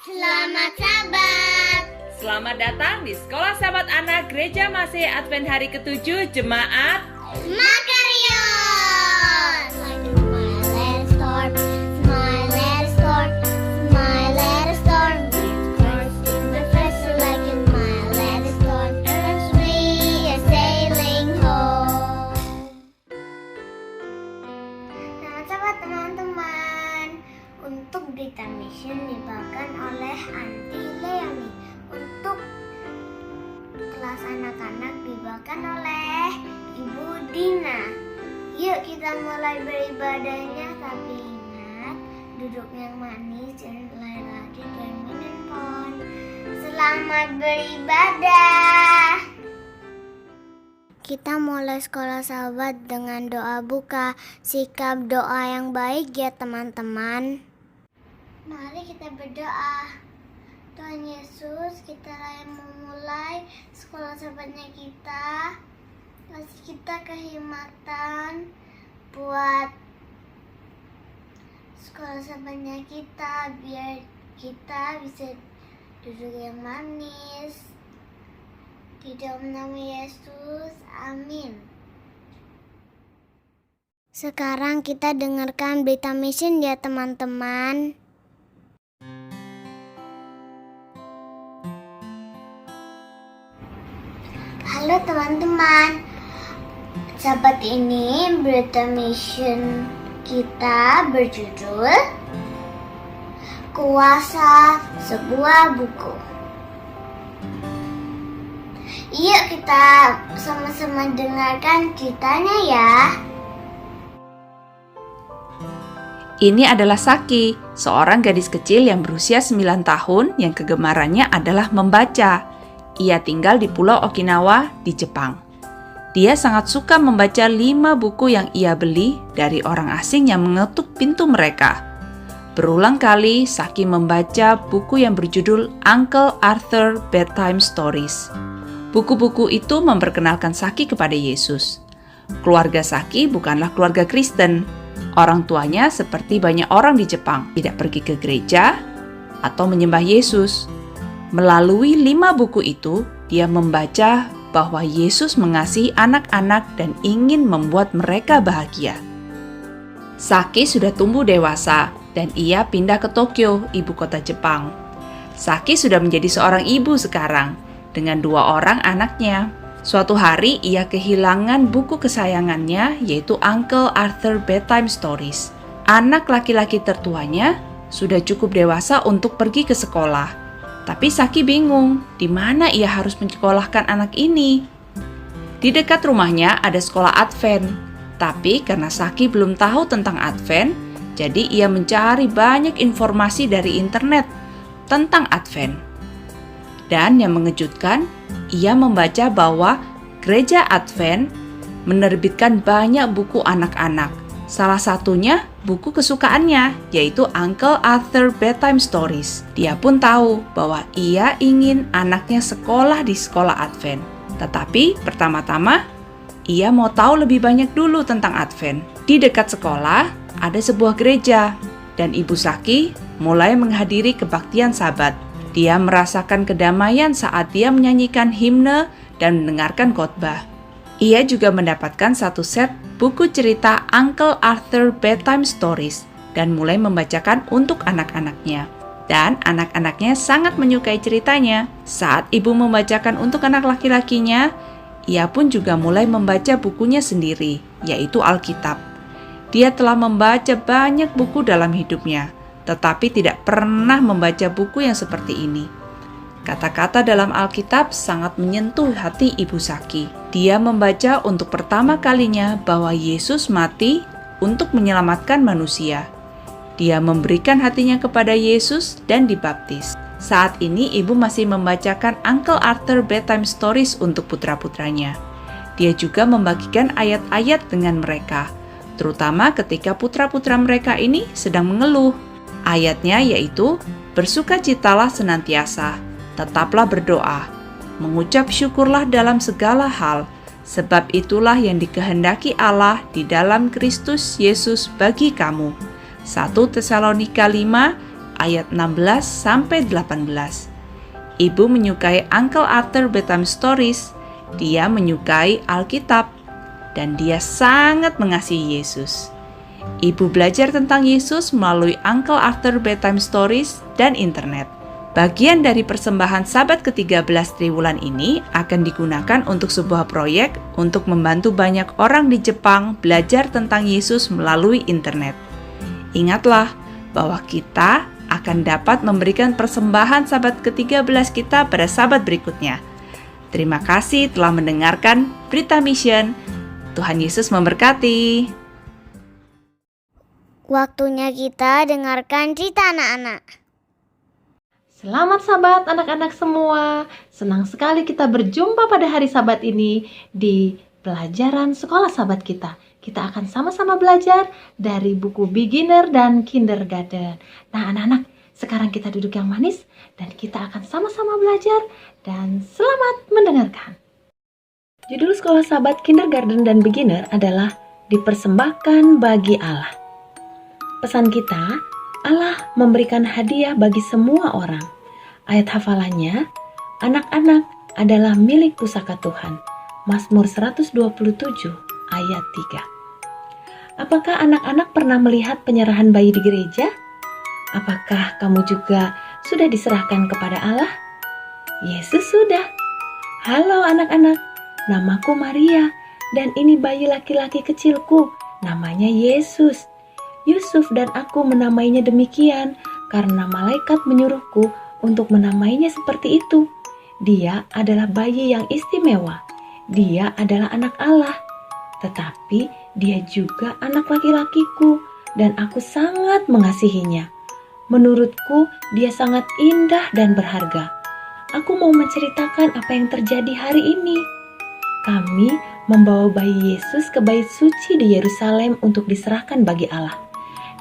Selamat Sabat. Selamat datang di Sekolah Sahabat Anak Gereja Masih Advent hari ke-7 Jemaat Makarion. Like a smile, let it storm. Smile, let it storm. Smile, let it storm. With Christ in the vessel, like a smile, let it storm. As we are sailing home. Selamat Sabat teman-teman. Untuk berita mission dibawakan oleh Aunty Leonie. Untuk kelas anak-anak dibawakan oleh Ibu Dina. Yuk kita mulai beribadahnya, tapi ingat duduk yang manis, jangan lari lagi dan minum pon. Selamat beribadah. Kita mulai sekolah sahabat dengan doa buka. Sikap doa yang baik ya teman-teman. Mari kita berdoa. Tuhan Yesus, kita yang memulai sekolah sahabatnya kita. Kasih kita kehikmatan buat sekolah sahabatnya kita, biar kita bisa duduk yang manis. Di dalam nama Yesus, amin. Sekarang kita dengarkan berita mission ya teman-teman. Halo teman-teman, sahabat, ini berita mission kita berjudul Kuasa Sebuah Buku. Yuk kita sama-sama dengarkan ceritanya ya. Ini adalah Saki, seorang gadis kecil yang berusia 9 tahun yang kegemarannya adalah membaca. Ia tinggal di Pulau Okinawa di Jepang. Dia sangat suka membaca 5 buku yang ia beli dari orang asing yang mengetuk pintu mereka. Berulang kali Saki membaca buku yang berjudul Uncle Arthur Bedtime Stories. Buku-buku itu memperkenalkan Saki kepada Yesus. Keluarga Saki bukanlah keluarga Kristen. Orang tuanya seperti banyak orang di Jepang, tidak pergi ke gereja atau menyembah Yesus. Melalui 5 buku itu, dia membaca bahwa Yesus mengasihi anak-anak dan ingin membuat mereka bahagia. Saki sudah tumbuh dewasa dan ia pindah ke Tokyo, ibu kota Jepang. Saki sudah menjadi seorang ibu sekarang dengan 2 orang anaknya. Suatu hari ia kehilangan buku kesayangannya, yaitu Uncle Arthur Bedtime Stories. Anak laki-laki tertuanya sudah cukup dewasa untuk pergi ke sekolah. Tapi Saki bingung, di mana ia harus menyekolahkan anak ini. Di dekat rumahnya ada sekolah Advent, tapi karena Saki belum tahu tentang Advent, jadi ia mencari banyak informasi dari internet tentang Advent. Dan yang mengejutkan, ia membaca bahwa gereja Advent menerbitkan banyak buku anak-anak. Salah satunya buku kesukaannya, yaitu Uncle Arthur Bedtime Stories. Dia pun tahu bahwa ia ingin anaknya sekolah di sekolah Advent. Tetapi pertama-tama, ia mau tahu lebih banyak dulu tentang Advent. Di dekat sekolah, ada sebuah gereja, dan Ibu Saki mulai menghadiri kebaktian Sabat. Dia merasakan kedamaian saat dia menyanyikan himne dan mendengarkan khotbah. Ia juga mendapatkan satu set buku cerita Uncle Arthur Bedtime Stories dan mulai membacakan untuk anak-anaknya. Dan anak-anaknya sangat menyukai ceritanya. Saat ibu membacakan untuk anak laki-lakinya, ia pun juga mulai membaca bukunya sendiri, yaitu Alkitab. Dia telah membaca banyak buku dalam hidupnya, tetapi tidak pernah membaca buku yang seperti ini. Kata-kata dalam Alkitab sangat menyentuh hati Ibu Saki. Dia membaca untuk pertama kalinya bahwa Yesus mati untuk menyelamatkan manusia. Dia memberikan hatinya kepada Yesus dan dibaptis. Saat ini ibu masih membacakan Uncle Arthur Bedtime Stories untuk putra-putranya. Dia juga membagikan ayat-ayat dengan mereka, terutama ketika putra-putra mereka ini sedang mengeluh. Ayatnya yaitu, bersukacitalah senantiasa, tetaplah berdoa, mengucap syukurlah dalam segala hal, sebab itulah yang dikehendaki Allah di dalam Kristus Yesus bagi kamu. 1 Tesalonika 5 ayat 16 sampai 18. Ibu menyukai Uncle Arthur Bedtime Stories. Dia menyukai Alkitab dan dia sangat mengasihi Yesus. Ibu belajar tentang Yesus melalui Uncle Arthur Bedtime Stories dan internet. Bagian dari persembahan Sabat ke-13 Triwulan ini akan digunakan untuk sebuah proyek untuk membantu banyak orang di Jepang belajar tentang Yesus melalui internet. Ingatlah bahwa kita akan dapat memberikan persembahan Sabat ke-13 kita pada Sabat berikutnya. Terima kasih telah mendengarkan Berita Mission. Tuhan Yesus memberkati. Waktunya kita dengarkan cerita anak-anak. Selamat Sabat anak-anak semua. Senang sekali kita berjumpa pada hari Sabat ini di pelajaran sekolah Sabat kita. Kita akan sama-sama belajar dari buku beginner dan kindergarten. Nah anak-anak, sekarang kita duduk yang manis dan kita akan sama-sama belajar dan selamat mendengarkan. Judul sekolah Sabat kindergarten dan beginner adalah Dipersembahkan bagi Allah. Pesan kita, Allah memberikan hadiah bagi semua orang. Ayat hafalannya, anak-anak adalah milik pusaka Tuhan. Mazmur 127 ayat 3. Apakah anak-anak pernah melihat penyerahan bayi di gereja? Apakah kamu juga sudah diserahkan kepada Allah? Yesus sudah. Halo anak-anak, namaku Maria dan ini bayi laki-laki kecilku, namanya Yesus. Yusuf dan aku menamainya demikian karena malaikat menyuruhku untuk menamainya seperti itu. Dia adalah bayi yang istimewa. Dia adalah anak Allah. Tetapi dia juga anak laki-lakiku dan aku sangat mengasihinya. Menurutku dia sangat indah dan berharga. Aku mau menceritakan apa yang terjadi hari ini. Kami membawa bayi Yesus ke bait suci di Yerusalem untuk diserahkan bagi Allah.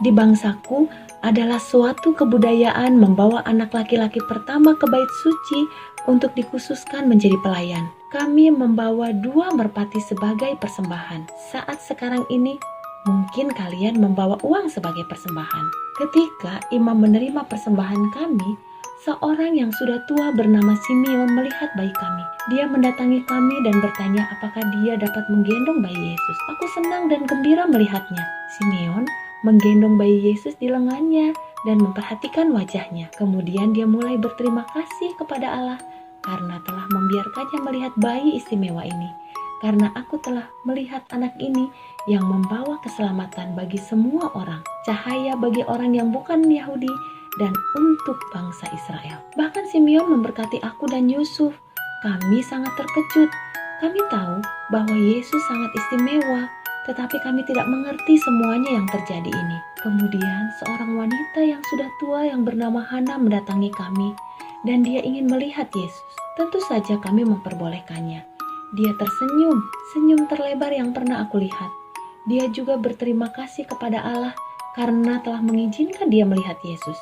Di bangsaku adalah suatu kebudayaan membawa anak laki-laki pertama ke bait suci untuk dikhususkan menjadi pelayan. Kami membawa 2 merpati sebagai persembahan. Saat sekarang ini, mungkin kalian membawa uang sebagai persembahan. Ketika imam menerima persembahan kami, seorang yang sudah tua bernama Simeon melihat bayi kami. Dia mendatangi kami dan bertanya apakah dia dapat menggendong bayi Yesus. Aku senang dan gembira melihatnya. Simeon menggendong bayi Yesus di lengannya dan memperhatikan wajahnya. Kemudian dia mulai berterima kasih kepada Allah karena telah membiarkannya melihat bayi istimewa ini. Karena aku telah melihat anak ini yang membawa keselamatan bagi semua orang, cahaya bagi orang yang bukan Yahudi, dan untuk bangsa Israel. Bahkan Simeon memberkati aku dan Yusuf. Kami sangat terkejut. Kami tahu bahwa Yesus sangat istimewa, tetapi kami tidak mengerti semuanya yang terjadi ini. Kemudian seorang wanita yang sudah tua yang bernama Hana mendatangi kami dan dia ingin melihat Yesus. Tentu saja kami memperbolehkannya. Dia tersenyum, senyum terlebar yang pernah aku lihat. Dia juga berterima kasih kepada Allah karena telah mengizinkan dia melihat Yesus.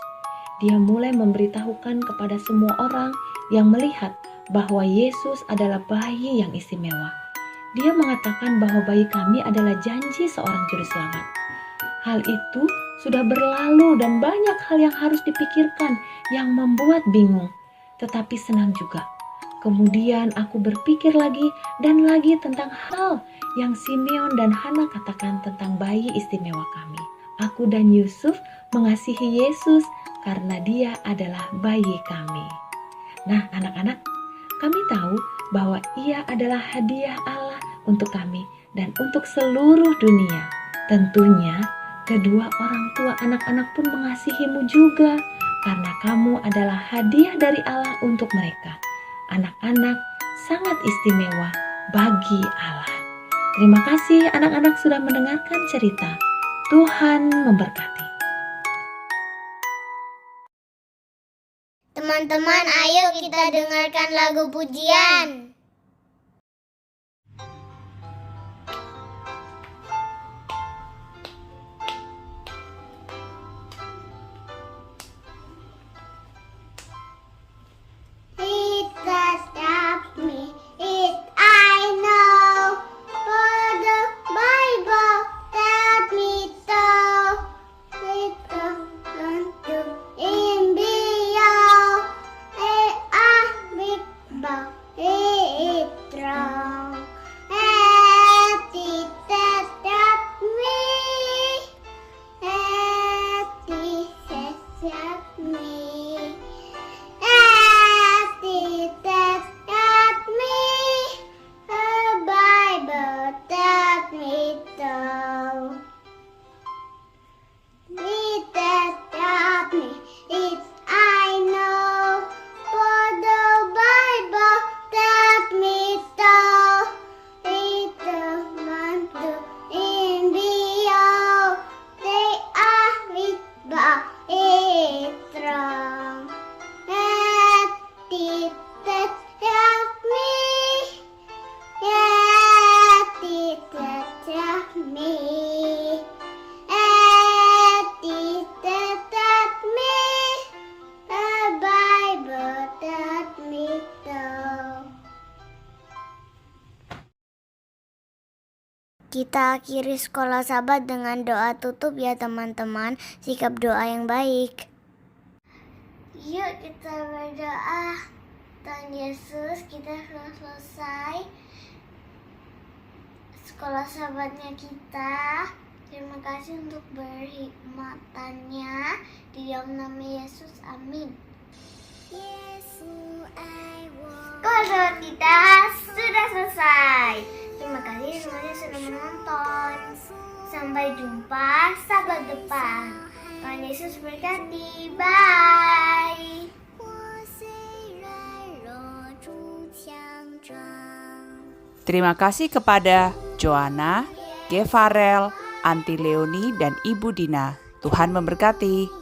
Dia mulai memberitahukan kepada semua orang yang melihat bahwa Yesus adalah bayi yang istimewa. Dia mengatakan bahwa bayi kami adalah janji seorang juru selamat. Hal itu sudah berlalu dan banyak hal yang harus dipikirkan yang membuat bingung, tetapi senang juga. Kemudian aku berpikir lagi dan lagi tentang hal yang Simeon dan Hana katakan tentang bayi istimewa kami. Aku dan Yusuf mengasihi Yesus karena dia adalah bayi kami. Nah anak-anak, kami tahu bahwa ia adalah hadiah Allah untuk kami dan untuk seluruh dunia. Tentunya kedua orang tua anak-anak pun mengasihimu juga karena kamu adalah hadiah dari Allah untuk mereka. Anak-anak sangat istimewa bagi Allah. Terima kasih anak-anak sudah mendengarkan cerita. Tuhan memberkati. Teman-teman, ayo kita dengarkan lagu pujian. It does help me, it I know, for the Bible tells me so. It doesn't do in taught me. As it taught me, the Bible taught me so. It taught me, it I know, for the Bible taught me so. It man to in the they are with but it's strong. That it taught me, that it taught me. Kita akhiri sekolah sahabat dengan doa tutup ya teman-teman. Sikap doa yang baik. Yuk kita berdoa. Tuhan Yesus, kita sudah selesai sekolah sahabatnya kita. Terima kasih untuk berhikmatannya. Di dalam nama Yesus, amin. Sekolah kita sudah selesai. Terima kasih semuanya sudah menonton. Sampai jumpa sahabat depan. Tuhan Yesus berkati. Bye. Terima kasih kepada Joanna, Gefarel, Anti Leoni, dan Ibu Dina. Tuhan memberkati.